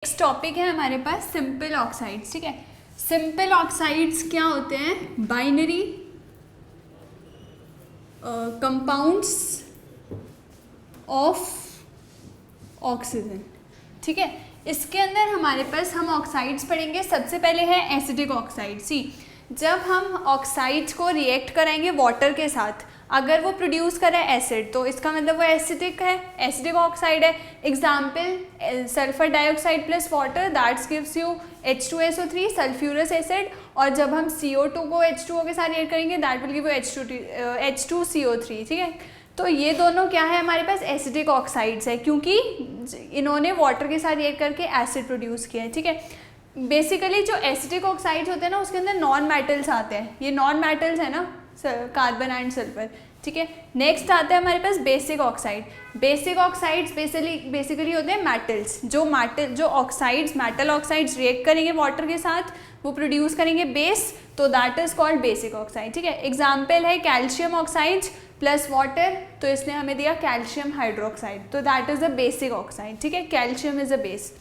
Next topic है हमारे पास simple oxides. ठीक है, सिंपल ऑक्साइड्स क्या होते हैं? Binary compounds of oxygen. ठीक है, इसके अंदर हमारे पास हम ऑक्साइड्स पढ़ेंगे। सबसे पहले है एसिडिक ऑक्साइड। सी, जब हम ऑक्साइड्स को रिएक्ट कराएंगे वाटर के साथ, अगर वो प्रोड्यूस करे एसिड तो इसका मतलब वो एसिडिक है, एसिडिक ऑक्साइड है। Example sulphur dioxide plus water, that's gives you H2SO3 sulphurous acid. और जब हम CO2 को H2O के साथ रिएक्ट करेंगे that will give you H2CO3। ठीक है, तो ये दोनों क्या है हमारे पास? एसिडिक ऑक्साइड्स है, क्योंकि इन्होंने वाटर के साथ रिएक्ट करके एसिड प्रोड्यूस किया है। ठीक है, बेसिकली जो एसिडिक ऑक्साइड्स होते हैं ना, उसके अंदर नॉन मेटल्स आते हैं। ये नॉन मेटल्स है ना, कार्बन एंड सल्फर। ठीक है, नेक्स्ट आता है हमारे पास basic oxide. Basic oxides basically होते हैं मेटल्स। जो ऑक्साइड्स, मेटल ऑक्साइड्स रिएक्ट करेंगे वाटर के साथ, वो प्रोड्यूस करेंगे बेस, तो that is called basic oxide. ठीक है, एग्जाम्पल है कैल्शियम ऑक्साइड प्लस वाटर, तो इसने हमें दिया कैल्शियम हाइड्रोक्साइड, तो that is a basic oxide. ठीक है, calcium is a base.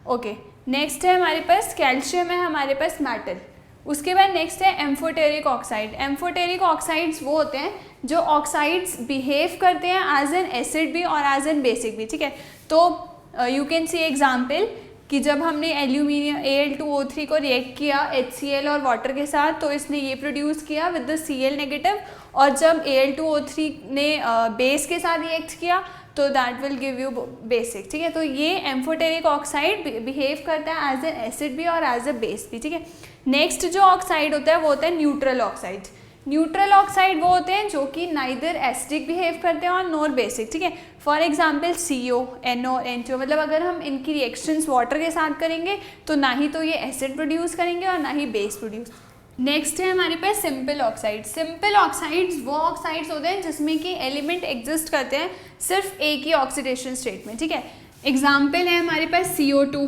Okay, next है हमारे पास कैल्शियम है हमारे पास मेटल। उसके बाद नेक्स्ट है एम्फोटेरिक ऑक्साइड। एम्फोटेरिक ऑक्साइड्स वो होते हैं जो ऑक्साइड्स बिहेव करते हैं एज एन एसिड भी और एज एन बेसिक भी। ठीक है, तो यू कैन सी एग्जाम्पल कि जब हमने एल्यूमिनियम Al2O3 को रिएक्ट किया HCl और वाटर के साथ, तो इसने ये प्रोड्यूस किया विद द Cl नेगेटिव। और जब Al2O3 ने बेस के साथ रिएक्ट किया तो that will give you basic. ठीक है, तो ये एम्फोटेरिक ऑक्साइड बिहेव करता है एज एन एसिड भी और एज ए बेस भी। ठीक है, नेक्स्ट जो ऑक्साइड होता है वो होता है न्यूट्रल ऑक्साइड। न्यूट्रल ऑक्साइड वो होते हैं जो कि नाइदर एसिडिक बिहेव करते हैं और नॉर बेसिक। ठीक है, for example CO, NO, NCO, मतलब अगर हम इनकी रिएक्शंस वाटर के साथ करेंगे तो ना ही तो ये एसिड प्रोड्यूस करेंगे और ना ही बेस प्रोड्यूस। नेक्स्ट है हमारे पास सिंपल ऑक्साइड। सिंपल ऑक्साइड्स वो ऑक्साइड्स होते हैं जिसमें कि एलिमेंट एग्जिस्ट करते हैं सिर्फ एक ही ऑक्सीडेशन स्टेट में। ठीक है, एग्जाम्पल है हमारे पास CO2,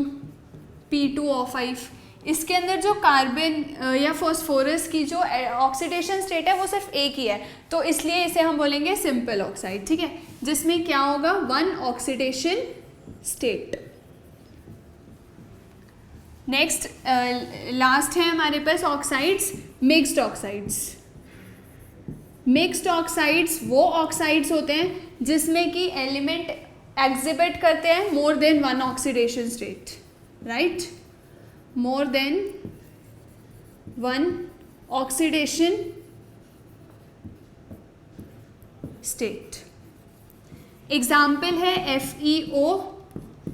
P2O5। इसके अंदर जो कार्बन या फॉस्फोरस की जो ऑक्सीडेशन स्टेट है वो सिर्फ एक ही है, तो इसलिए इसे हम बोलेंगे सिंपल ऑक्साइड। ठीक है, जिसमें क्या होगा? One oxidation state. Next last है हमारे पास oxides mixed oxides. Mixed oxides वो ऑक्साइड्स होते हैं जिसमें कि एलिमेंट एग्जिबिट करते हैं more than one oxidation state, right? More than one oxidation state. Example है FeO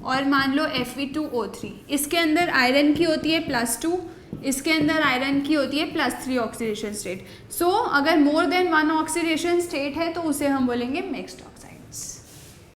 और मान लो Fe2O3। इसके अंदर आयरन की होती है +2, इसके अंदर आयरन की होती है +3 ऑक्सीडेशन स्टेट। सो अगर more than one oxidation state है तो उसे हम बोलेंगे मिक्स्ड ऑक्साइड।